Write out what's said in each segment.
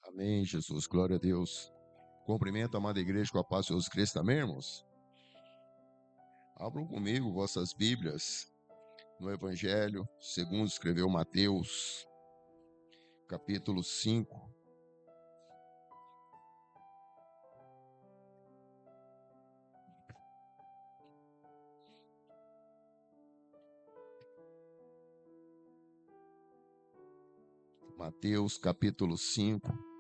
Amém, Jesus. Glória a Deus. Cumprimento a amada igreja com a paz de Jesus Cristo. Amém, irmãos? Abram comigo vossas Bíblias no Evangelho, segundo escreveu Mateus, capítulo 5. Mateus, capítulo 5.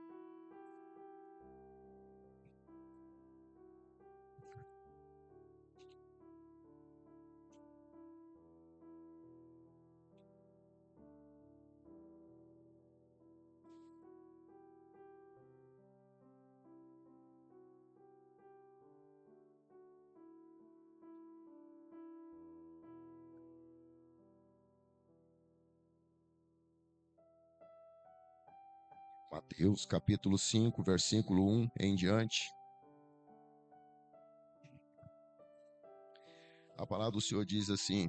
Mateus, capítulo 5, versículo 1 em diante. A palavra do Senhor diz assim: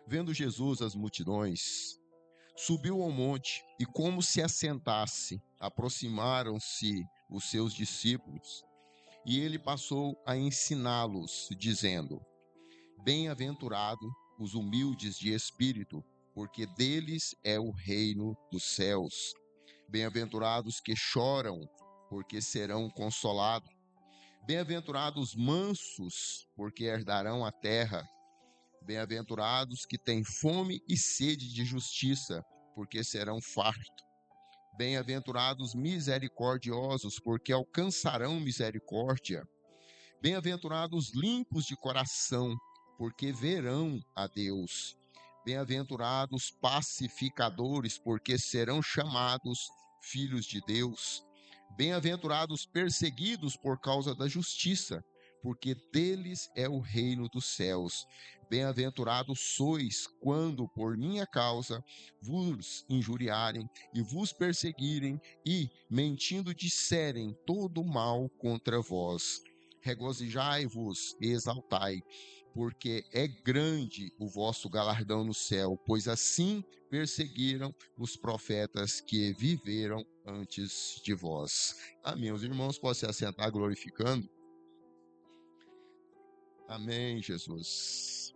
Vendo Jesus as multidões, subiu ao monte e, como se assentasse, aproximaram-se os seus discípulos. E ele passou a ensiná-los, dizendo: Bem-aventurado os humildes de espírito, porque deles é o reino dos céus. Bem-aventurados que choram, porque serão consolados. Bem-aventurados mansos, porque herdarão a terra. Bem-aventurados que têm fome e sede de justiça, porque serão fartos. Bem-aventurados misericordiosos, porque alcançarão misericórdia. Bem-aventurados limpos de coração, porque verão a Deus. Bem-aventurados pacificadores, porque serão chamados filhos de Deus. Bem-aventurados perseguidos por causa da justiça, porque deles é o reino dos céus. Bem-aventurados sois quando por minha causa vos injuriarem e vos perseguirem e, mentindo, disserem todo mal contra vós. Regozijai-vos e exaltai, porque é grande o vosso galardão no céu, pois assim perseguiram os profetas que viveram antes de vós. Amém. Os irmãos podem se assentar glorificando. Amém, Jesus.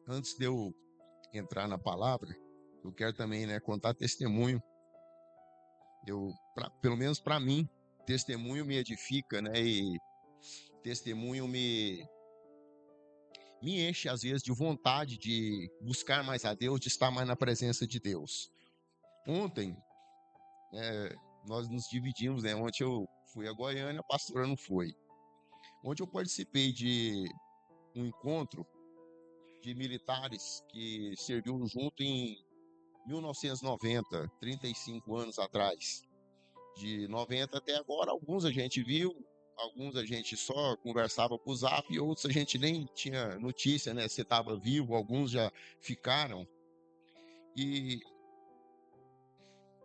Antes de eu entrar na palavra, eu quero também, contar testemunho. Pelo menos para mim, testemunho me edifica, e testemunho me enche às vezes de vontade de buscar mais a Deus, de estar mais na presença de Deus. Ontem, nós nos dividimos, Ontem eu fui a Goiânia, a pastora não foi. Ontem eu participei de um encontro de militares que serviu junto em 1990, 35 anos atrás. De 90 até agora, alguns a gente viu, alguns a gente só conversava por zap e outros a gente nem tinha notícia, se estava vivo, alguns já ficaram. E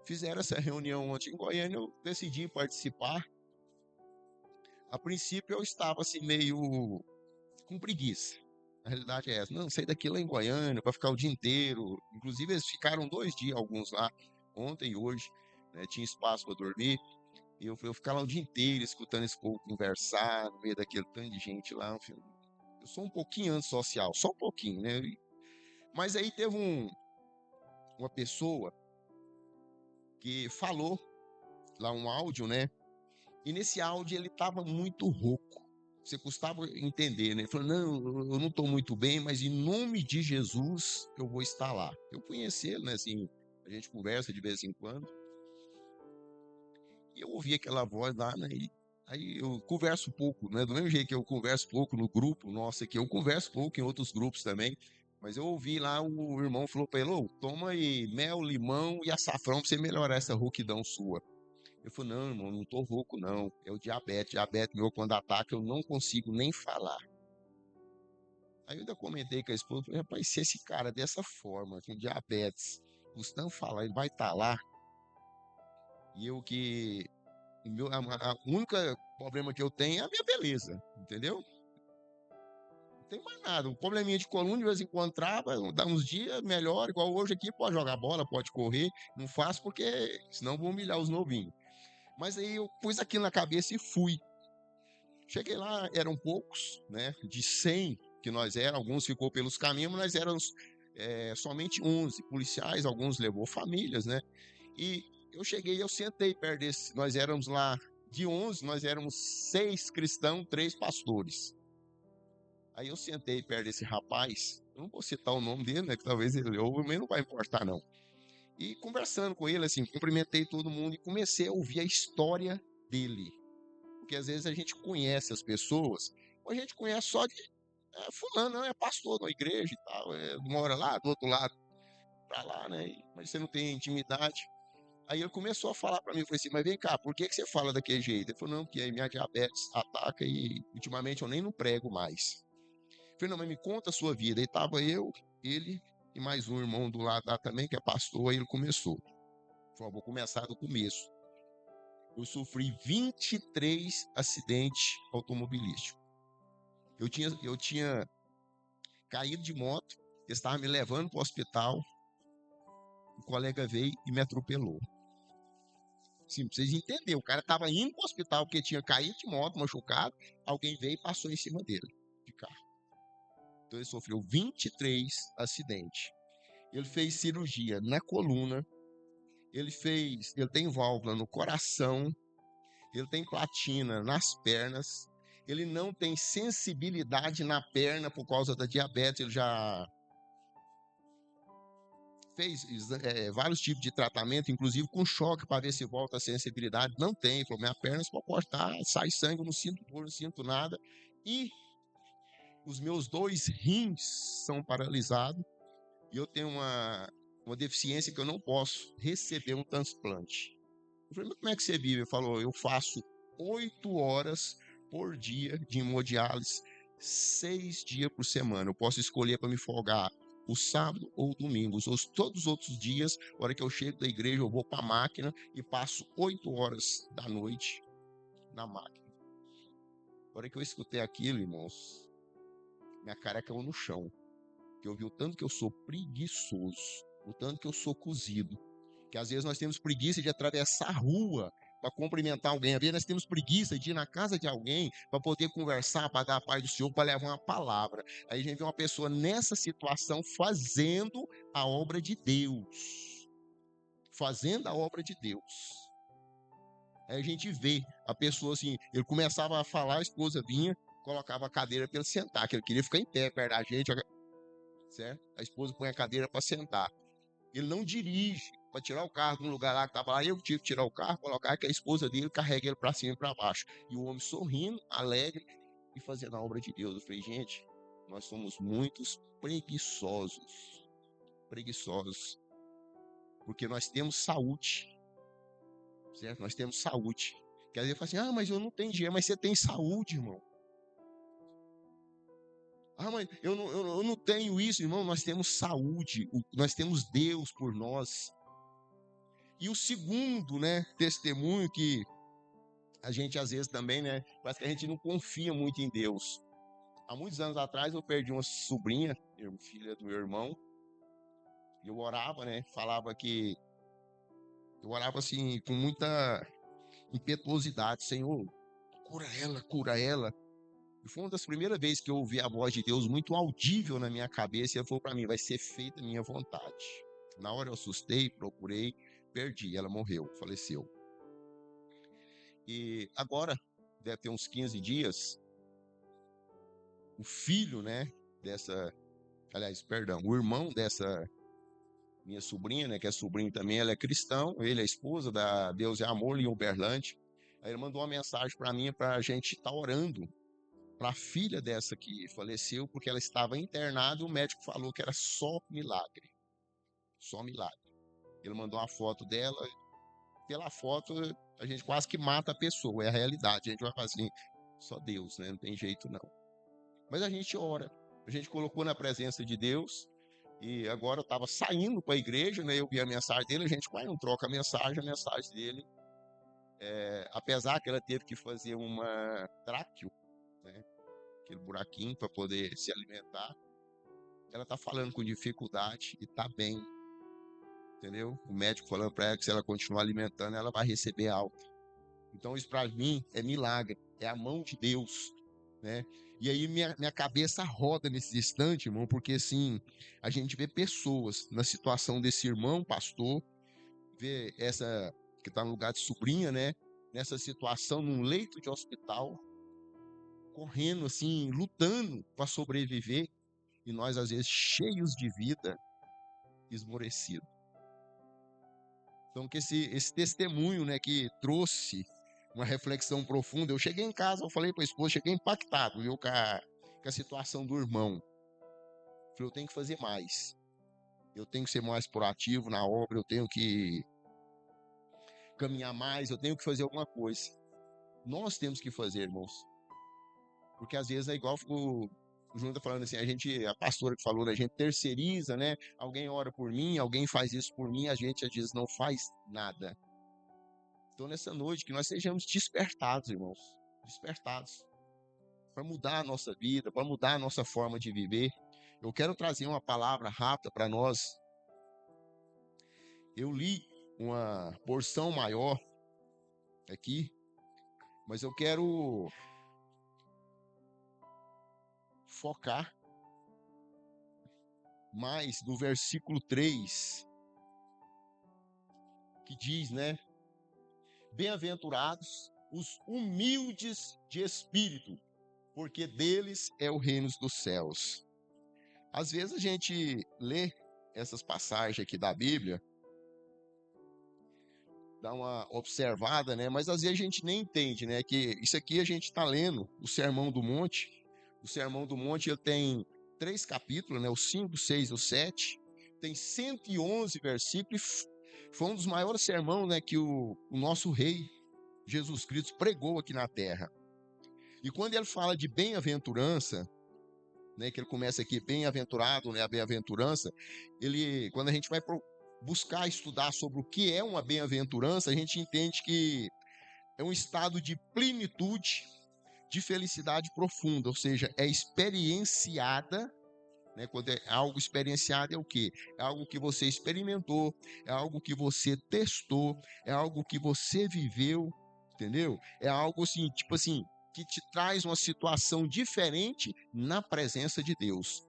fizeram essa reunião ontem em Goiânia, eu decidi participar. A princípio eu estava assim meio com preguiça. A realidade é essa, não, saí daqui lá em Goiânia para ficar o dia inteiro. Inclusive eles ficaram 2 dias, alguns lá, ontem e hoje, tinha espaço para dormir. E eu falei, eu ficar lá o dia inteiro escutando esse povo conversar, no meio daquele tanto de gente lá. Eu sou um pouquinho antissocial, só um pouquinho, Mas aí teve uma pessoa que falou lá um áudio, E nesse áudio ele estava muito rouco. Você custava entender, Ele falou, não, eu não estou muito bem, mas em nome de Jesus eu vou estar lá. Eu conheci ele, assim, a gente conversa de vez em quando. E eu ouvi aquela voz lá, Aí eu converso pouco, Do mesmo jeito que eu converso pouco no grupo nosso aqui, eu converso pouco em outros grupos também. Mas eu ouvi lá, o irmão falou para ele, toma aí mel, limão e açafrão para você melhorar essa rouquidão sua. Eu falei, não, irmão, não tô rouco, não. É o diabetes. Diabetes meu, quando ataca, eu não consigo nem falar. Aí eu ainda comentei com a esposa, falei, rapaz, se esse cara dessa forma, com diabetes, custando falar, ele vai estar lá. E eu que... a única problema que eu tenho é a minha beleza, entendeu? tem mais nada. Um probleminha de coluna, de vez em quando trava, dá uns dias melhor, igual hoje aqui, pode jogar bola, pode correr. Não faço porque senão vou humilhar os novinhos. Mas aí eu pus aquilo na cabeça e fui. Cheguei lá, eram poucos, né? De 100 que nós éramos, alguns ficou pelos caminhos, mas nós éramos somente 11 policiais, alguns levou famílias, né? E eu cheguei, eu sentei perto desse, nós éramos lá, de 11, nós éramos 6 cristãos, 3 pastores. Aí eu sentei perto desse rapaz, eu não vou citar o nome dele, né? Que talvez ele ouça, mas não vai importar, não. E conversando com ele, assim, cumprimentei todo mundo e comecei a ouvir a história dele. Porque às vezes a gente conhece as pessoas, ou a gente conhece só de fulano, não, é pastor da igreja e tal, mora lá do outro lado, pra lá, né? Mas você não tem intimidade. Aí ele começou a falar pra mim, eu falei assim, mas vem cá, por que você fala daquele jeito? Ele falou, não, porque a minha diabetes ataca e ultimamente eu nem não prego mais. Eu falei, não, mas me conta a sua vida. Aí tava eu, ele e mais um irmão do lado lá também, que é pastor, aí ele começou. Ele falou, vou começar do começo. Eu sofri 23 acidentes automobilísticos. Eu tinha caído de moto, eles estavam me levando para o hospital, o colega veio e me atropelou. Sim, pra vocês entenderem, o cara estava indo para o hospital porque tinha caído de moto, machucado, alguém veio e passou em cima dele, de carro. Então ele sofreu 23 acidentes. Ele fez cirurgia na coluna, ele tem válvula no coração, ele tem platina nas pernas, ele não tem sensibilidade na perna por causa da diabetes, ele já fez vários tipos de tratamento, inclusive com choque para ver se volta a sensibilidade. Não tem, falou, minha perna se pode cortar, sai sangue, eu não sinto dor, não sinto nada. E os meus 2 rins são paralisados e eu tenho uma deficiência que eu não posso receber um transplante. Eu falei, mas como é que você vive? Ele falou, eu faço 8 horas por dia de hemodiálise, 6 dias por semana. Eu posso escolher para me folgar o sábado ou o domingo. Todos os outros dias, na hora que eu chego da igreja, eu vou para a máquina e passo 8 horas da noite na máquina. Na hora que eu escutei aquilo, irmãos, minha cara caiu no chão. Eu vi o tanto que eu sou preguiçoso, o tanto que eu sou cozido. Que às vezes nós temos preguiça de atravessar a rua para cumprimentar alguém. Às vezes nós temos preguiça de ir na casa de alguém para poder conversar, para dar a paz do Senhor, para levar uma palavra. Aí a gente vê uma pessoa nessa situação fazendo a obra de Deus. Fazendo a obra de Deus. Aí a gente vê a pessoa assim, ele começava a falar, a esposa vinha, colocava a cadeira para ele sentar, que ele queria ficar em pé perto da gente, certo? A esposa põe a cadeira para sentar. Ele não dirige para tirar o carro de um lugar lá que estava lá. Eu tive que tirar o carro, colocar que a esposa dele carrega ele para cima e para baixo. E o homem sorrindo, alegre e fazendo a obra de Deus. Eu falei, gente, nós somos muitos preguiçosos. Preguiçosos. Porque nós temos saúde. Certo? Nós temos saúde. Quer dizer, fala assim, mas eu não tenho dinheiro, mas você tem saúde, irmão. Mas eu não tenho isso, irmão. Nós temos saúde. Nós temos Deus por nós. E o segundo, né, testemunho que a gente às vezes também, né, parece que a gente não confia muito em Deus. Há muitos anos atrás eu perdi uma sobrinha, filha do meu irmão, e eu orava, né, eu orava assim com muita impetuosidade, Senhor, cura ela, cura ela. E foi uma das primeiras vezes que eu ouvi a voz de Deus muito audível na minha cabeça, e ele falou para mim, vai ser feita a minha vontade. Na hora eu assustei, procurei, perdi, ela morreu, faleceu. E agora, deve ter uns 15 dias, o filho, né, o irmão dessa minha sobrinha, né, que é sobrinho também, ela é cristão, ele é esposa da Deus é Amor em Uberlândia. Aí ele mandou uma mensagem para mim para a gente estar orando para a filha dessa que faleceu, porque ela estava internada e o médico falou que era só milagre. Só milagre. Ele mandou uma foto dela, pela foto a gente quase que mata a pessoa, é a realidade. A gente vai fazer assim, só Deus, né? Não tem jeito não. Mas a gente ora, a gente colocou na presença de Deus, e agora eu estava saindo para a igreja, né? Eu vi a mensagem dele, a gente quase não troca a mensagem dele, apesar que ela teve que fazer uma tráqueo, né? aquele buraquinho para poder se alimentar. Ela está falando com dificuldade e está bem, entendeu? O médico falando para ela que se ela continuar alimentando, ela vai receber alta. Então isso para mim é milagre, é a mão de Deus, né? E aí minha cabeça roda nesse instante, irmão, porque assim, a gente vê pessoas na situação desse irmão, pastor, vê essa que está no lugar de sobrinha, né? Nessa situação, num leito de hospital, correndo assim, lutando para sobreviver, e nós às vezes cheios de vida, esmorecidos. Então que esse testemunho, né, que trouxe uma reflexão profunda. Eu cheguei em casa, eu falei para a esposa, cheguei impactado, viu, com a situação do irmão. Eu falei, eu tenho que fazer mais. Eu tenho que ser mais proativo na obra, eu tenho que caminhar mais, eu tenho que fazer alguma coisa. Nós temos que fazer, irmãos. Porque às vezes é igual o Júnior tá falando assim, a pastora que falou, né, a gente terceiriza, né? Alguém ora por mim, alguém faz isso por mim, a gente às vezes não faz nada. Então nessa noite que nós sejamos despertados, irmãos. Despertados. Para mudar a nossa vida, para mudar a nossa forma de viver. Eu quero trazer uma palavra rápida para nós. Eu li uma porção maior aqui, mas eu quero focar mais no versículo 3, que diz, né? Bem-aventurados os humildes de espírito, porque deles é o reino dos céus. Às vezes a gente lê essas passagens aqui da Bíblia, dá uma observada, né? Mas às vezes a gente nem entende, né? Que isso aqui a gente está lendo o Sermão do Monte. O Sermão do Monte ele tem 3 capítulos, né? O 5, 6 e o 7. Tem 111 versículos. Foi um dos maiores sermões, né, que o nosso rei Jesus Cristo pregou aqui na terra. E quando ele fala de bem-aventurança, né, que ele começa aqui, bem-aventurado, né, a bem-aventurança, quando a gente vai buscar estudar sobre o que é uma bem-aventurança, a gente entende que é um estado de plenitude, de felicidade profunda, ou seja, é experienciada, né? Quando é algo experienciado é o quê? É algo que você experimentou, é algo que você testou, é algo que você viveu, entendeu? É algo assim, tipo assim, que te traz uma situação diferente na presença de Deus.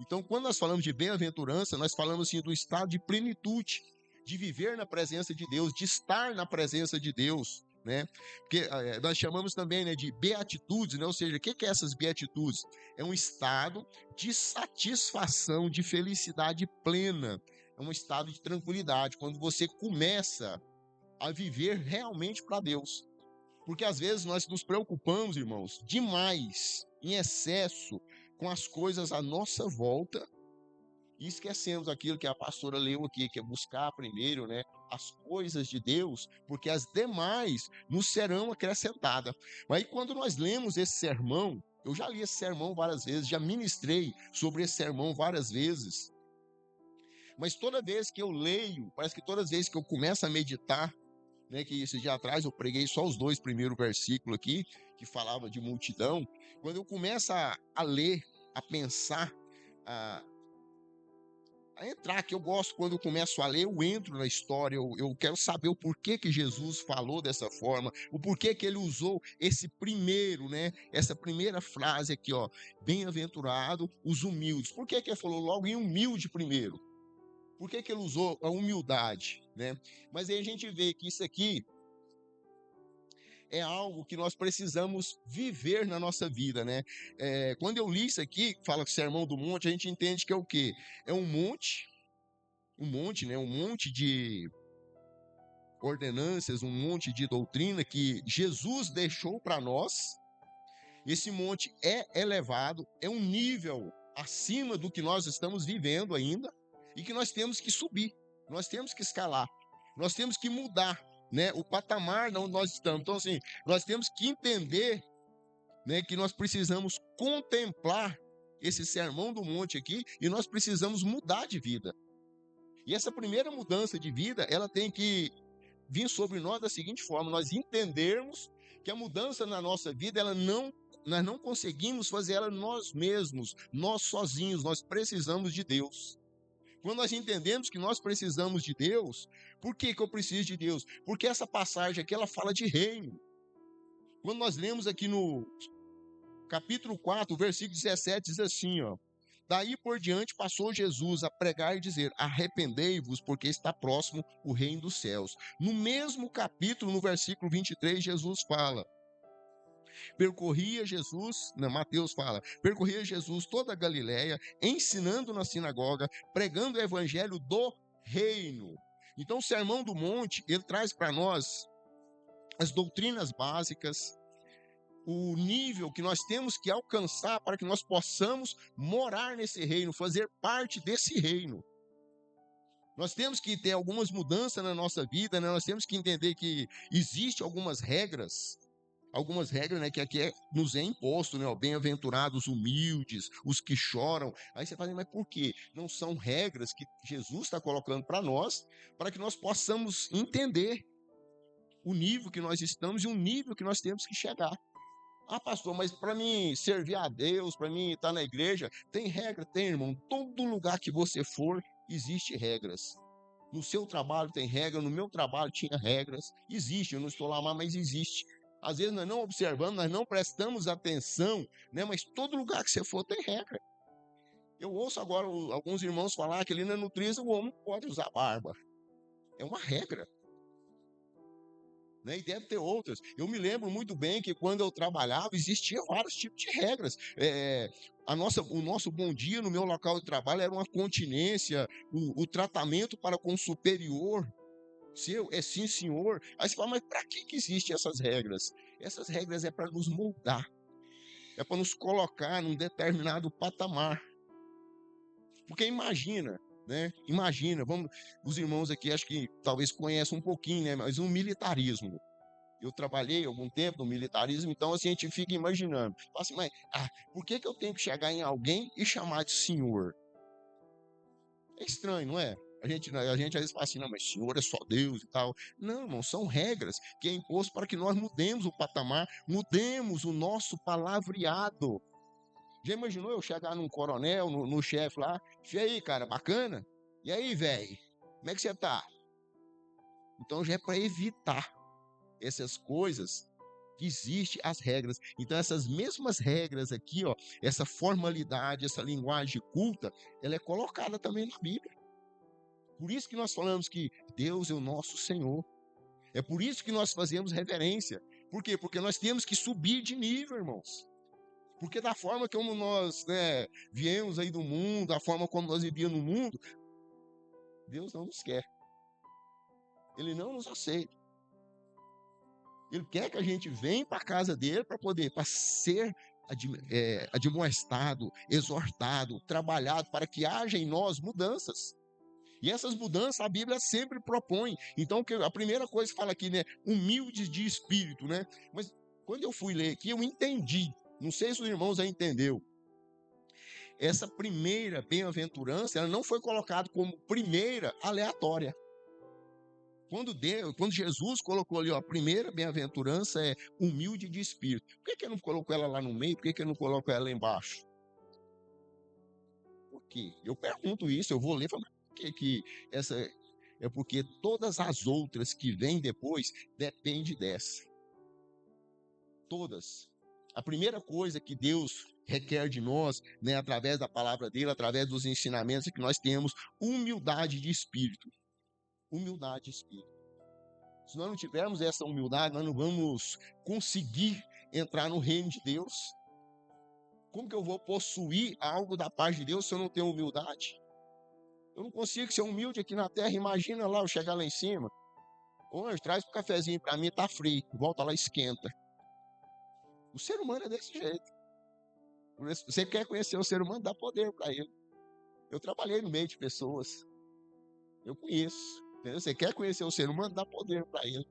Então, quando nós falamos de bem-aventurança, nós falamos assim do estado de plenitude, de viver na presença de Deus, de estar na presença de Deus, né? Porque nós chamamos também, né, de beatitudes, né? Ou seja, o que é essas beatitudes? É um estado de satisfação, de felicidade plena, é um estado de tranquilidade, quando você começa a viver realmente para Deus. Porque às vezes nós nos preocupamos, irmãos, demais, em excesso, com as coisas à nossa volta e esquecemos aquilo que a pastora leu aqui, que é buscar primeiro, né, as coisas de Deus, porque as demais nos serão acrescentadas. Mas aí quando nós lemos esse sermão, eu já li esse sermão várias vezes, já ministrei sobre esse sermão várias vezes, mas toda vez que eu leio, parece que todas as vezes que eu começo a meditar, né, que esse dia atrás eu preguei só os 2 primeiros versículos aqui, que falava de multidão, quando eu começo a ler, a pensar, a entrar, que eu gosto quando eu começo a ler, eu entro na história, eu quero saber o porquê que Jesus falou dessa forma, o porquê que ele usou esse primeiro, né, essa primeira frase aqui, ó, bem-aventurado os humildes. Por que ele falou logo em humilde primeiro? Por que ele usou a humildade, né? Mas aí a gente vê que isso aqui é algo que nós precisamos viver na nossa vida, né? Quando eu li isso aqui, fala que Sermão do Monte, a gente entende que é o quê? É um monte, né? Um monte de ordenanças, um monte de doutrina que Jesus deixou para nós. Esse monte é elevado, é um nível acima do que nós estamos vivendo ainda e que nós temos que subir, nós temos que escalar, nós temos que mudar, né, o patamar onde nós estamos. Então, assim, nós temos que entender, né, que nós precisamos contemplar esse sermão do monte aqui e nós precisamos mudar de vida. E essa primeira mudança de vida, ela tem que vir sobre nós da seguinte forma: nós entendermos que a mudança na nossa vida, ela não nós não conseguimos fazer ela nós mesmos, nós sozinhos, nós precisamos de Deus. Quando nós entendemos que nós precisamos de Deus, por que eu preciso de Deus? Porque essa passagem aqui, ela fala de reino. Quando nós lemos aqui no capítulo 4, versículo 17, diz assim, ó: daí por diante passou Jesus a pregar e dizer: arrependei-vos, porque está próximo o reino dos céus. No mesmo capítulo, no versículo 23, Jesus fala: Mateus fala: percorria Jesus toda a Galileia, ensinando na sinagoga, pregando o evangelho do reino. Então, o Sermão do Monte, ele traz para nós as doutrinas básicas, o nível que nós temos que alcançar para que nós possamos morar nesse reino, fazer parte desse reino. Nós temos que ter algumas mudanças na nossa vida, né? Nós temos que entender que existem algumas regras, né, que aqui nos é imposto, né? Bem-aventurados humildes, os que choram. Aí você fala, mas por quê? Não são regras que Jesus está colocando para nós, para que nós possamos entender o nível que nós estamos e o nível que nós temos que chegar. Ah, pastor, mas para mim servir a Deus, para mim estar na igreja, tem regra? Tem, irmão. Todo lugar que você for, existe regras. No seu trabalho tem regra, no meu trabalho tinha regras. Existe, eu não estou lá, mas existe. Às vezes nós não observamos, nós não prestamos atenção, né? Mas todo lugar que você for tem regra. Eu ouço agora alguns irmãos falar que ali na nutrição o homem pode usar barba. É uma regra. Né? E deve ter outras. Eu me lembro muito bem que quando eu trabalhava, existia vários tipos de regras. O nosso bom dia no meu local de trabalho era uma continência, o tratamento para com o superior seu é sim, senhor. Aí você fala, mas para que existem essas regras? Essas regras é para nos moldar, é para nos colocar num determinado patamar. Porque imagina, né? Os irmãos aqui acho que talvez conheçam um pouquinho, né? Mas o militarismo. Eu trabalhei algum tempo no militarismo, então assim, a gente fica imaginando. Fala assim, mas por que eu tenho que chegar em alguém e chamar de senhor? É estranho, não é? A gente às vezes fala assim, não, mas senhor é só Deus e tal. Não, irmão, são regras que é imposto para que nós mudemos o patamar, mudemos o nosso palavreado. Já imaginou eu chegar num coronel, no chefe lá? E aí, cara, bacana? E aí, velho? Como é que você tá? Então já é para evitar essas coisas que existem as regras. Então essas mesmas regras aqui, ó, essa formalidade, essa linguagem culta, ela é colocada também na Bíblia. Por isso que nós falamos que Deus é o nosso Senhor. É por isso que nós fazemos reverência. Por quê? Porque nós temos que subir de nível, irmãos. Porque da forma como nós, né, viemos aí do mundo, da forma como nós vivíamos no mundo, Deus não nos quer. Ele não nos aceita. Ele quer que a gente venha para a casa dele para ser admoestado, exortado, trabalhado, para que haja em nós mudanças. E essas mudanças a Bíblia sempre propõe. Então, a primeira coisa que fala aqui, né? Humildes de espírito, né? Mas quando eu fui ler aqui, eu entendi. Não sei se os irmãos já entenderam. Essa primeira bem-aventurança, ela não foi colocada como primeira aleatória. Quando Jesus colocou ali, ó, a primeira bem-aventurança é humilde de espírito. Por que ele não colocou ela lá no meio? Por que ele não colocou ela lá embaixo? Por quê? Eu pergunto isso, eu vou ler e falo, por que essa... É porque todas as outras que vêm depois dependem dessa. Todas. A primeira coisa que Deus requer de nós, né, através da palavra dele, através dos ensinamentos, é que nós temos humildade de espírito. Humildade de espírito. Se nós não tivermos essa humildade, nós não vamos conseguir entrar no reino de Deus. Como que eu vou possuir algo da paz de Deus se eu não tenho humildade? Eu não consigo ser humilde aqui na terra. Imagina lá eu chegar lá em cima. Ô, anjo, traz um cafezinho para mim, tá frio. Volta lá, esquenta. O ser humano é desse jeito. Você quer conhecer o ser humano, dá poder para ele. Eu trabalhei no meio de pessoas. Eu conheço. Entendeu? Você quer conhecer o ser humano, dá poder para ele.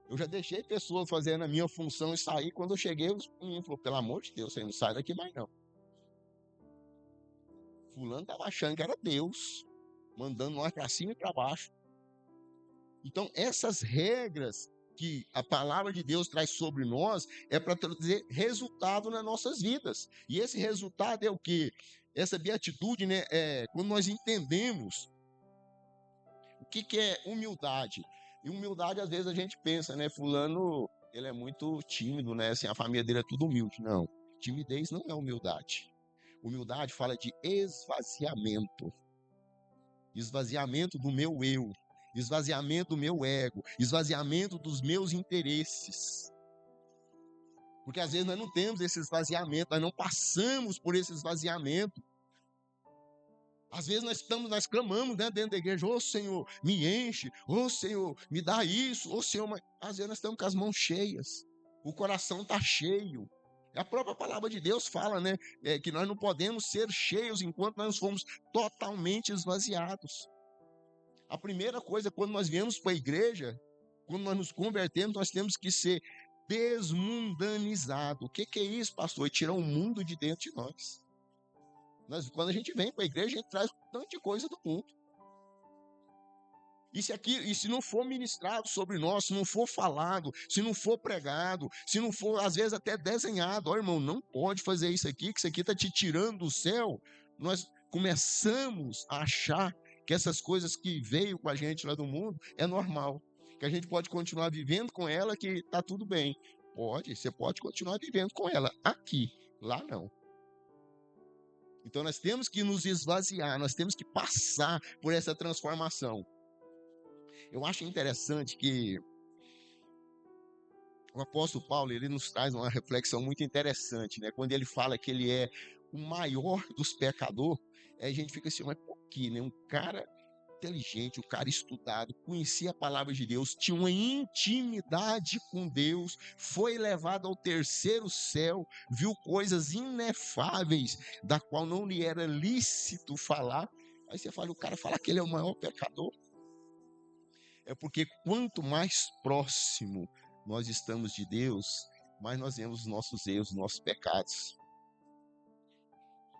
Eu já deixei pessoas fazendo a minha função e sair. Quando eu cheguei, os meninos falaram, pelo amor de Deus, você não sai daqui mais não. Fulano estava achando que era Deus, mandando nós para cima e para baixo. Então, essas regras, que a palavra de Deus traz sobre nós é para trazer resultado nas nossas vidas. E esse resultado é o quê? Essa beatitude, né, é quando nós entendemos o que é humildade. E humildade, às vezes, a gente pensa, né, fulano, ele é muito tímido, né, assim, a família dele é tudo humilde. Não, timidez não é humildade. Humildade fala de esvaziamento. Esvaziamento do meu eu, esvaziamento do meu ego, esvaziamento dos meus interesses. Porque às vezes nós não temos esse esvaziamento, nós não passamos por esse esvaziamento. Às vezes nós clamamos, né, dentro da igreja: ô Senhor, me enche, ô Senhor, me dá isso, ô Senhor, mas às vezes nós estamos com as mãos cheias, o coração está cheio. A própria palavra de Deus fala, né, que nós não podemos ser cheios enquanto nós fomos totalmente esvaziados. A primeira coisa, quando nós viemos para a igreja, quando nós nos convertemos, nós temos que ser desmundanizados. O que é isso, pastor? É tirar o mundo de dentro de nós. Quando a gente vem para a igreja, a gente traz tanta coisa do mundo. E se não for ministrado sobre nós, se não for falado, se não for pregado, se não for, às vezes, até desenhado, ó, irmão, não pode fazer isso aqui, que isso aqui está te tirando do céu. Nós começamos a achar que essas coisas que veio com a gente lá do mundo é normal, que a gente pode continuar vivendo com ela, que está tudo bem. Você pode continuar vivendo com ela aqui, lá não. Então nós temos que nos esvaziar, nós temos que passar por essa transformação. Eu acho interessante que o apóstolo Paulo, ele nos traz uma reflexão muito interessante, né? Quando ele fala que ele é o maior dos pecadores, a gente fica assim, mas por quê, né? Um cara inteligente, um cara estudado, conhecia a palavra de Deus, tinha uma intimidade com Deus, foi levado ao terceiro céu, viu coisas inefáveis, da qual não lhe era lícito falar. Aí você fala, o cara fala que ele é o maior pecador. É porque quanto mais próximo nós estamos de Deus, mais nós vemos os nossos erros, os nossos pecados.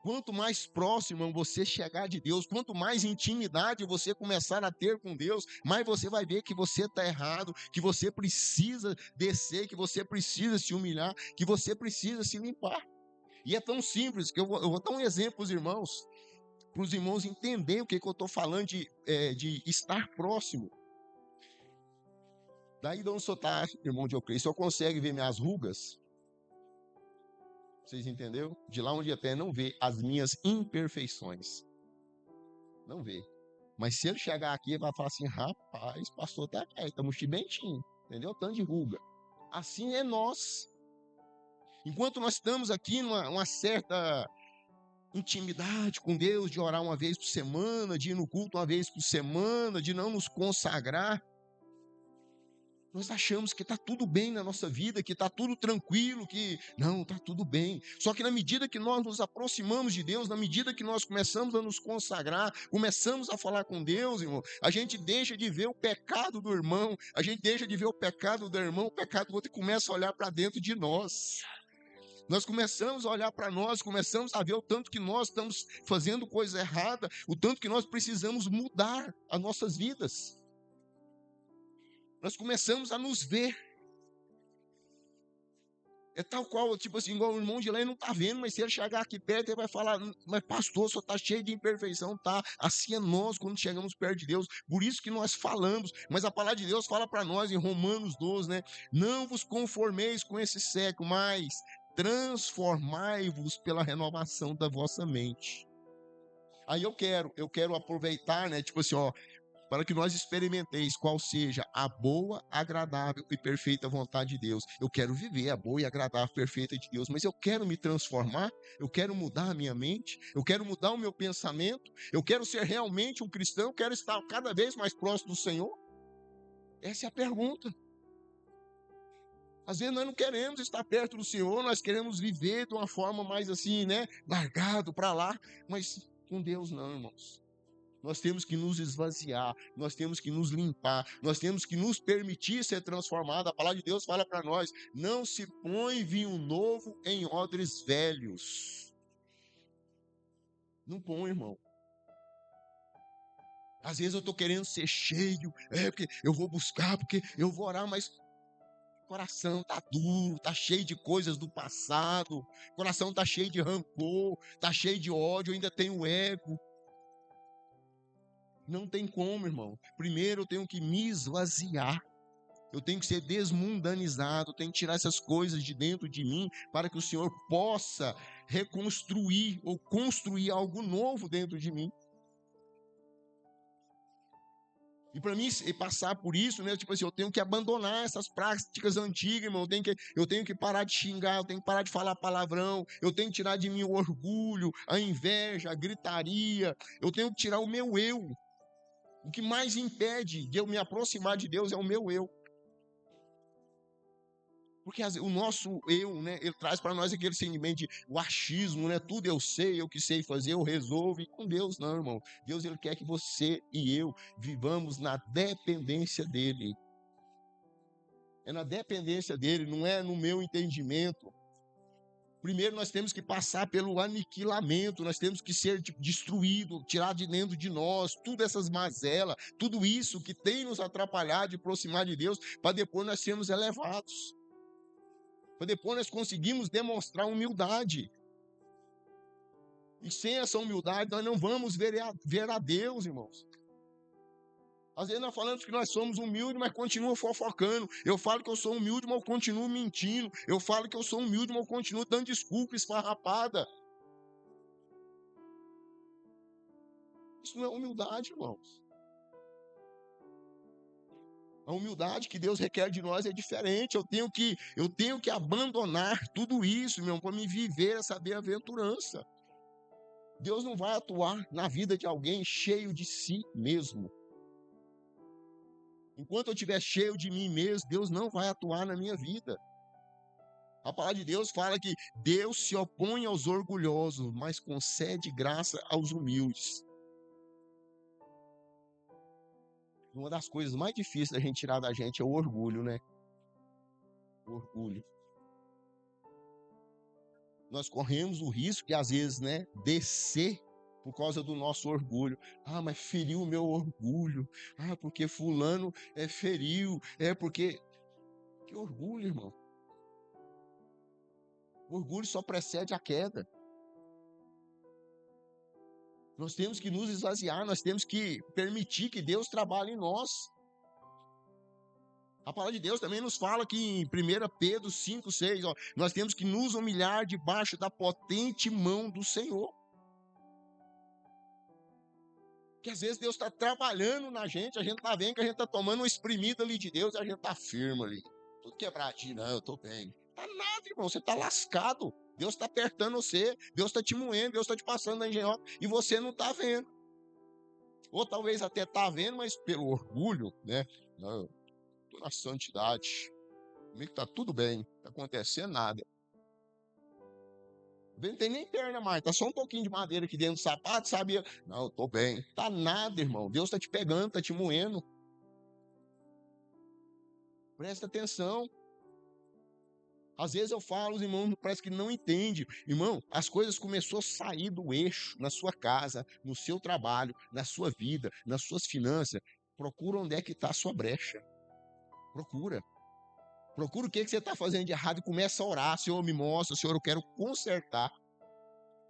Quanto mais próximo você chegar de Deus, quanto mais intimidade você começar a ter com Deus, mais você vai ver que você está errado, que você precisa descer, que você precisa se humilhar, que você precisa se limpar. E é tão simples que eu vou dar um exemplo para os irmãos entenderem o que eu estou falando de estar próximo. Daí de onde o senhor está, irmão Dioclésio, o senhor consegue ver minhas rugas? Vocês entenderam? De lá onde até não vê as minhas imperfeições. Não vê. Mas se ele chegar aqui, ele vai falar assim, rapaz, pastor tá velho, estamos chibentinho. Entendeu? Tanto de ruga. Assim é nós. Enquanto nós estamos aqui numa certa intimidade com Deus, de orar uma vez por semana, de ir no culto uma vez por semana, de não nos consagrar, nós achamos que está tudo bem na nossa vida, que está tudo tranquilo, que não, está tudo bem. Só que na medida que nós nos aproximamos de Deus, na medida que nós começamos a nos consagrar, começamos a falar com Deus, irmão, a gente deixa de ver o pecado do irmão, a gente deixa de ver o pecado do irmão, o pecado do outro, e começa a olhar para dentro de nós. Nós começamos a olhar para nós, começamos a ver o tanto que nós estamos fazendo coisa errada, o tanto que nós precisamos mudar as nossas vidas. Nós começamos a nos ver. É tal qual, tipo assim, igual o irmão de lá, ele não está vendo, mas se ele chegar aqui perto, ele vai falar, mas pastor, só está cheio de imperfeição, tá? Assim é nós quando chegamos perto de Deus, por isso que nós falamos, mas a palavra de Deus fala para nós em Romanos 12, né? Não vos conformeis com esse século, mas transformai-vos pela renovação da vossa mente. Aí eu quero aproveitar, né? Tipo assim, ó, para que nós experimenteis qual seja a boa, agradável e perfeita vontade de Deus. Eu quero viver a boa e agradável e perfeita de Deus, mas eu quero me transformar, eu quero mudar a minha mente, eu quero mudar o meu pensamento, eu quero ser realmente um cristão, eu quero estar cada vez mais próximo do Senhor. Essa é a pergunta. Às vezes nós não queremos estar perto do Senhor, nós queremos viver de uma forma mais assim, né, largado para lá, mas com Deus não, irmãos. Nós temos que nos esvaziar, nós temos que nos limpar, nós temos que nos permitir ser transformados. A palavra de Deus fala para nós, não se põe vinho novo em odres velhos. Não põe, irmão. Às vezes eu estou querendo ser cheio, porque eu vou buscar, porque eu vou orar, mas coração tá duro, tá cheio de coisas do passado, o coração tá cheio de rancor, tá cheio de ódio, ainda tem o ego. Não tem como, irmão. Primeiro eu tenho que me esvaziar. Eu tenho que ser desmundanizado, tenho que tirar essas coisas de dentro de mim para que o Senhor possa reconstruir ou construir algo novo dentro de mim. E para mim passar por isso, né? Tipo assim, eu tenho que abandonar essas práticas antigas, irmão. Eu tenho que parar de xingar, eu tenho que parar de falar palavrão, eu tenho que tirar de mim o orgulho, a inveja, a gritaria. Eu tenho que tirar o meu eu. O que mais impede de eu me aproximar de Deus é o meu eu. Porque o nosso eu, né, ele traz para nós aquele sentimento de o achismo, né? Tudo eu sei, eu que sei fazer, eu resolvo. E com Deus não, irmão. Deus, ele quer que você e eu vivamos na dependência dele. É na dependência dele, não é no meu entendimento. Primeiro nós temos que passar pelo aniquilamento, nós temos que ser destruído, tirar de dentro de nós, todas essas mazelas, tudo isso que tem nos atrapalhado de aproximar de Deus, para depois nós sermos elevados. Para depois nós conseguimos demonstrar humildade. E sem essa humildade nós não vamos ver a Deus, irmãos. Às vezes nós falamos que nós somos humildes, mas continua fofocando. Eu falo que eu sou humilde, mas eu continuo mentindo. Eu falo que eu sou humilde, mas eu continuo dando desculpa esfarrapada. Isso não é humildade, irmãos. A humildade que Deus requer de nós é diferente. Eu tenho que abandonar tudo isso, meu, para me viver essa bem-aventurança. Deus não vai atuar na vida de alguém cheio de si mesmo. Enquanto eu estiver cheio de mim mesmo, Deus não vai atuar na minha vida. A palavra de Deus fala que Deus se opõe aos orgulhosos, mas concede graça aos humildes. Uma das coisas mais difíceis da gente tirar da gente é o orgulho, né? O orgulho. Nós corremos o risco de, às vezes, né, descer por causa do nosso orgulho. Ah, mas feriu o meu orgulho. Ah, porque fulano feriu. É porque... Que orgulho, irmão. O orgulho só precede a queda. Nós temos que nos esvaziar, nós temos que permitir que Deus trabalhe em nós. A palavra de Deus também nos fala que em 1 Pedro 5,6, nós temos que nos humilhar debaixo da potente mão do Senhor. Porque às vezes Deus está trabalhando na gente, a gente está vendo que a gente está tomando uma espremida ali de Deus e a gente está firme ali. Tudo quebradinho, não, eu estou bem. Tá nada, irmão, você está lascado. Deus está apertando você, Deus está te moendo, Deus está te passando na engenhoca e você não está vendo. Ou talvez até está vendo, mas pelo orgulho, né? Não, estou na santidade. Comigo está tudo bem, não está acontecendo nada. Não tem nem perna mais, tá só um pouquinho de madeira aqui dentro do sapato, sabia? Não, eu tô bem. Tá nada, irmão. Deus tá te pegando, tá te moendo. Presta atenção. Às vezes eu falo, os irmãos parece que não entendem. Irmão, as coisas começaram a sair do eixo na sua casa, no seu trabalho, na sua vida, nas suas finanças. Procura onde é que está a sua brecha. Procura. Procura o que você está fazendo de errado e começa a orar. Senhor, me mostra. Senhor, eu quero consertar.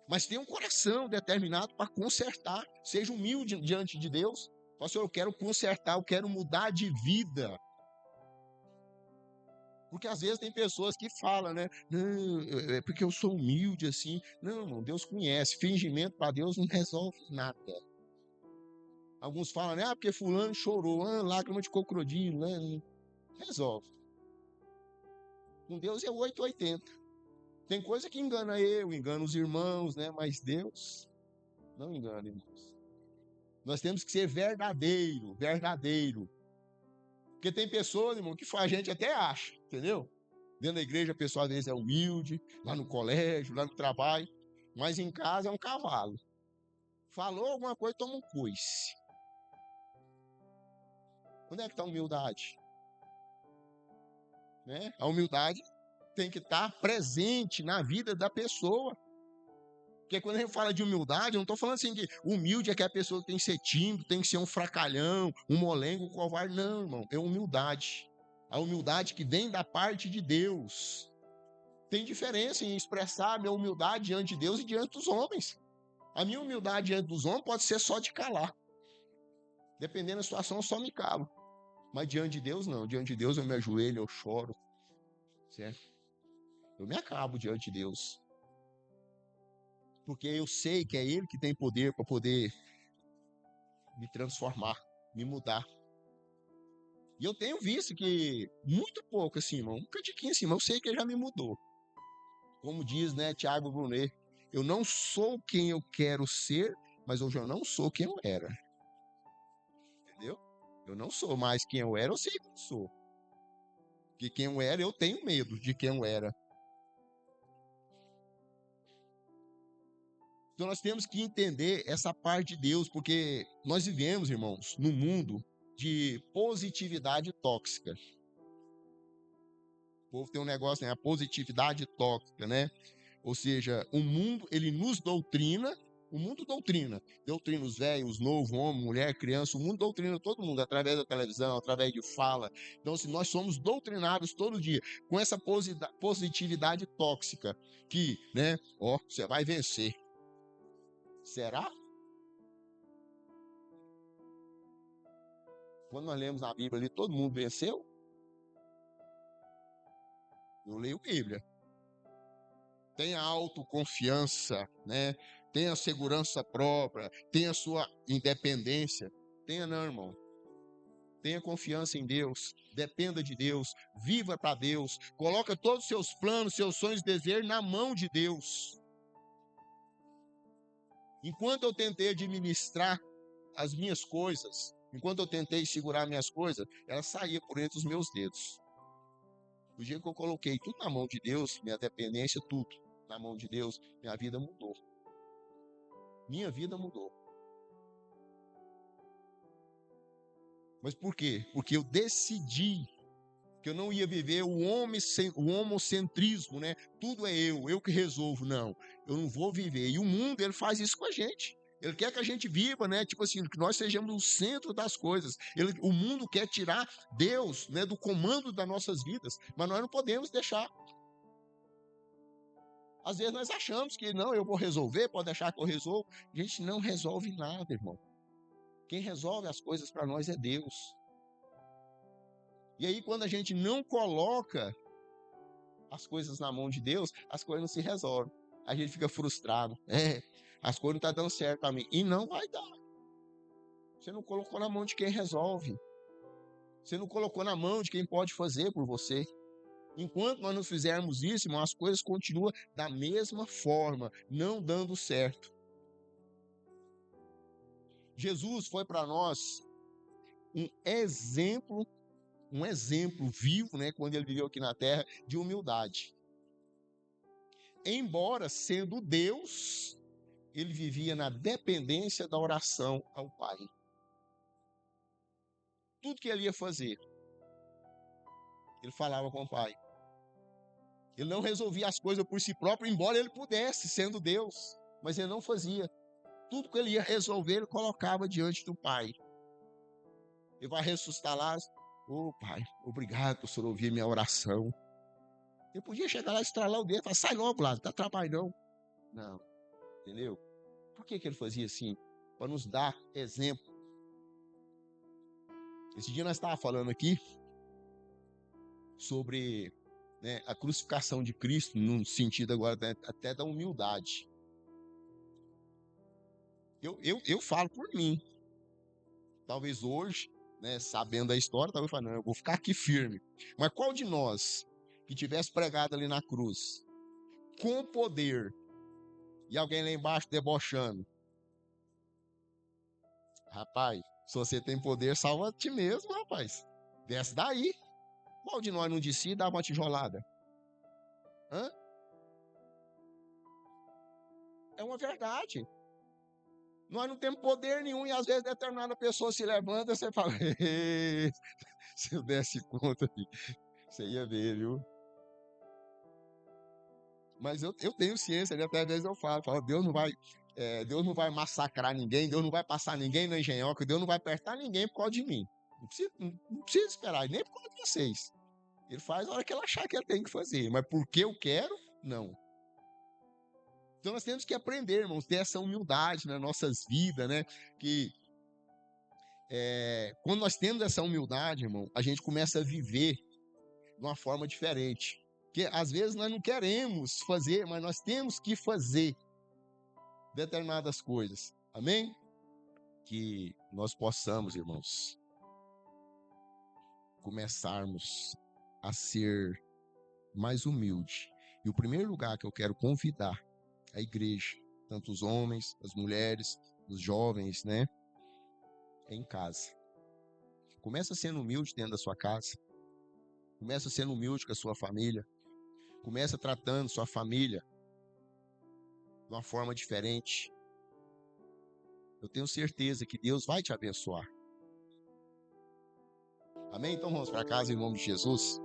Mas tenha um coração determinado para consertar. Seja humilde diante de Deus. Fala, Senhor, eu quero consertar, eu quero mudar de vida. Porque às vezes tem pessoas que falam, né? Não, é porque eu sou humilde assim. Não, irmão, Deus conhece. Fingimento para Deus não resolve nada. Alguns falam, né? Ah, porque fulano chorou. Ah, lágrima de crocodilo, né? Resolve. Com Deus é 880. Tem coisa que engana engana os irmãos, né? Mas Deus não engana, irmãos. Nós temos que ser verdadeiro, verdadeiro. Porque tem pessoas, irmão, que a gente até acha, entendeu? Dentro da igreja a pessoa às vezes é humilde, lá no colégio, lá no trabalho, mas em casa é um cavalo. Falou alguma coisa, toma um coice. Onde é que está a humildade? Né? A humildade tem que estar presente na vida da pessoa. Porque quando a gente fala de humildade, eu não estou falando assim que humilde é que a pessoa tem que ser tímido, tem que ser um fracalhão, um molengo, um covarde. Não, irmão, é humildade. A humildade que vem da parte de Deus. Tem diferença em expressar a minha humildade diante de Deus e diante dos homens. A minha humildade diante dos homens pode ser só de calar. Dependendo da situação, eu só me calo. Mas diante de Deus, não. Diante de Deus, eu me ajoelho, eu choro. Certo? Eu me acabo diante de Deus. Porque eu sei que é Ele que tem poder para poder me transformar, me mudar. E eu tenho visto que muito pouco, assim, irmão. Um cadiquinho assim, mas eu sei que Ele já me mudou. Como diz, né, Tiago Brunet, eu não sou quem eu quero ser, mas eu já não sou quem eu era. Entendeu? Eu não sou mais quem eu era, eu sei quem eu sou. Porque quem eu era, eu tenho medo de quem eu era. Então nós temos que entender essa parte de Deus, porque nós vivemos, irmãos, num mundo de positividade tóxica. O povo tem um negócio, né? A positividade tóxica, né? Ou seja, o mundo, ele nos doutrina, o mundo doutrina os velhos, os novos, homem, mulher, criança, o mundo doutrina todo mundo, através da televisão, através de fala. Então, assim, nós somos doutrinados todo dia com essa positividade tóxica, que, né, ó, você vai vencer. Será? Quando nós lemos a Bíblia ali, todo mundo venceu? Eu leio Bíblia. Tenha autoconfiança, né? Tenha segurança própria, tenha sua independência. Tenha não, irmão. Tenha confiança em Deus, dependa de Deus, viva para Deus, coloca todos os seus planos, seus sonhos, desejos na mão de Deus. Enquanto eu tentei administrar as minhas coisas, enquanto eu tentei segurar minhas coisas, ela saía por entre os meus dedos. No dia que eu coloquei tudo na mão de Deus, minha dependência, tudo na mão de Deus, minha vida mudou. Minha vida mudou. Mas por quê? Porque eu decidi que eu não ia viver o homocentrismo, né? Tudo é eu que resolvo. Não, eu não vou viver. E o mundo, ele faz isso com a gente. Ele quer que a gente viva, né? Tipo assim, que nós sejamos o centro das coisas. O mundo quer tirar Deus, né, do comando das nossas vidas, mas nós não podemos deixar. Às vezes nós achamos que não, eu vou resolver, pode deixar que eu resolvo. A gente não resolve nada, irmão. Quem resolve as coisas para nós é Deus. E aí, quando a gente não coloca as coisas na mão de Deus, as coisas não se resolvem. A gente fica frustrado. As coisas não estão dando certo para mim. E não vai dar. Você não colocou na mão de quem resolve. Você não colocou na mão de quem pode fazer por você. Enquanto nós não fizermos isso, irmão, as coisas continuam da mesma forma, não dando certo. Jesus foi para nós um exemplo vivo, né, quando ele viveu aqui na terra, de humildade. Embora sendo Deus, ele vivia na dependência da oração ao Pai. Tudo que ele ia fazer, ele falava com o Pai. Ele não resolvia as coisas por si próprio, embora ele pudesse, sendo Deus, mas ele não fazia. Tudo que ele ia resolver, ele colocava diante do Pai. Ele vai ressuscitar lá. Pai, obrigado por o Senhor ouvir minha oração. Eu podia chegar lá, estralar o dedo e falar, sai logo lá, não dá trabalho não. Não, entendeu? Por que ele fazia assim? Para nos dar exemplo. Esse dia nós estávamos falando aqui sobre, né, a crucificação de Cristo, no sentido agora, né, até da humildade. Eu falo por mim. Talvez hoje, né, sabendo a história, talvez eu fale, não, eu vou ficar aqui firme. Mas qual de nós que tivesse pregado ali na cruz, com poder, e alguém lá embaixo debochando? Rapaz, se você tem poder, salva a ti mesmo, rapaz. Desce daí. Qual de nós não disse e dava uma tijolada? Hã? É uma verdade. Nós não temos poder nenhum e às vezes determinada pessoa se levanta e você fala, se eu desse conta, você ia ver, viu? Mas eu tenho ciência, né? Até às vezes eu falo, Deus não vai massacrar ninguém, Deus não vai passar ninguém na engenhoca, Deus não vai apertar ninguém por causa de mim. Não precisa esperar, nem por causa de vocês. Ele faz a hora que ele achar que ele tem que fazer, mas porque eu quero, não. Então nós temos que aprender, irmãos, ter essa humildade nas nossas vidas, né? Que quando nós temos essa humildade, irmão, a gente começa a viver de uma forma diferente. Porque às vezes nós não queremos fazer, mas nós temos que fazer determinadas coisas. Amém? Que nós possamos, irmãos, começarmos a ser mais humilde. E o primeiro lugar que eu quero convidar a igreja, tanto os homens, as mulheres, os jovens, né? É em casa. Começa sendo humilde dentro da sua casa. Começa sendo humilde com a sua família. Começa tratando sua família de uma forma diferente. Eu tenho certeza que Deus vai te abençoar. Amém? Então vamos para casa em nome de Jesus.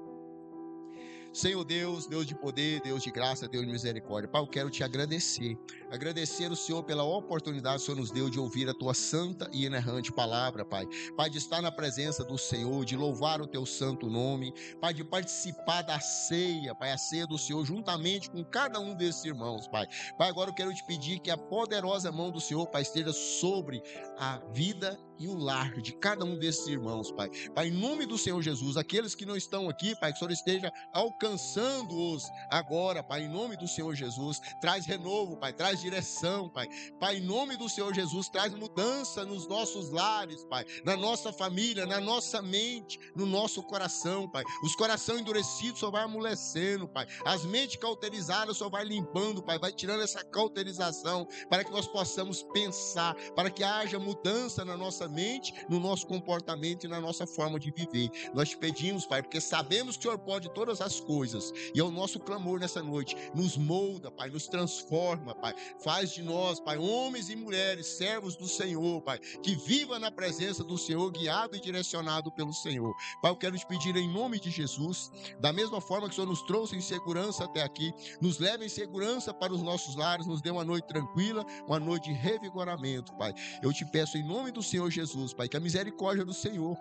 Senhor Deus, Deus de poder, Deus de graça, Deus de misericórdia. Pai, eu quero te agradecer. Agradecer o Senhor pela oportunidade que o Senhor nos deu de ouvir a tua santa e inerrante palavra, Pai. Pai, de estar na presença do Senhor, de louvar o teu santo nome. Pai, de participar da ceia, Pai, a ceia do Senhor, juntamente com cada um desses irmãos, Pai. Pai, agora eu quero te pedir que a poderosa mão do Senhor, Pai, esteja sobre a vida e o lar de cada um desses irmãos, Pai. Pai, em nome do Senhor Jesus, aqueles que não estão aqui, Pai, que o Senhor esteja alcançando-os agora, Pai, em nome do Senhor Jesus. Traz renovo, Pai, traz direção, Pai. Pai, em nome do Senhor Jesus, traz mudança nos nossos lares, Pai, na nossa família, na nossa mente, no nosso coração, Pai. Os corações endurecidos só vai amolecendo, Pai. As mentes cauterizadas só vai limpando, Pai, vai tirando essa cauterização para que nós possamos pensar, para que haja mudança na nossa mente, no nosso comportamento e na nossa forma de viver. Nós te pedimos, Pai, porque sabemos que o Senhor pode todas as coisas, e é o nosso clamor nessa noite. Nos molda, Pai, nos transforma, Pai. Faz de nós, Pai, homens e mulheres, servos do Senhor, Pai, que viva na presença do Senhor, guiado e direcionado pelo Senhor. Pai, eu quero te pedir em nome de Jesus, da mesma forma que o Senhor nos trouxe em segurança até aqui, nos leve em segurança para os nossos lares, nos dê uma noite tranquila, uma noite de revigoramento, Pai. Eu te peço em nome do Senhor Jesus, Pai, que a misericórdia do Senhor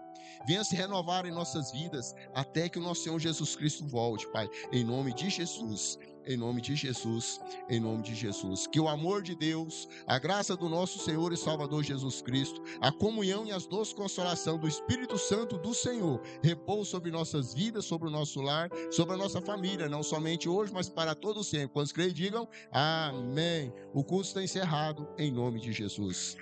venha se renovar em nossas vidas até que o nosso Senhor Jesus Cristo volte, Pai, em nome de Jesus. Em nome de Jesus, em nome de Jesus. Que o amor de Deus, a graça do nosso Senhor e Salvador Jesus Cristo, a comunhão e as doces consolação do Espírito Santo do Senhor repouse sobre nossas vidas, sobre o nosso lar, sobre a nossa família, não somente hoje, mas para todo sempre. Quantos creem, digam amém. O culto está encerrado em nome de Jesus.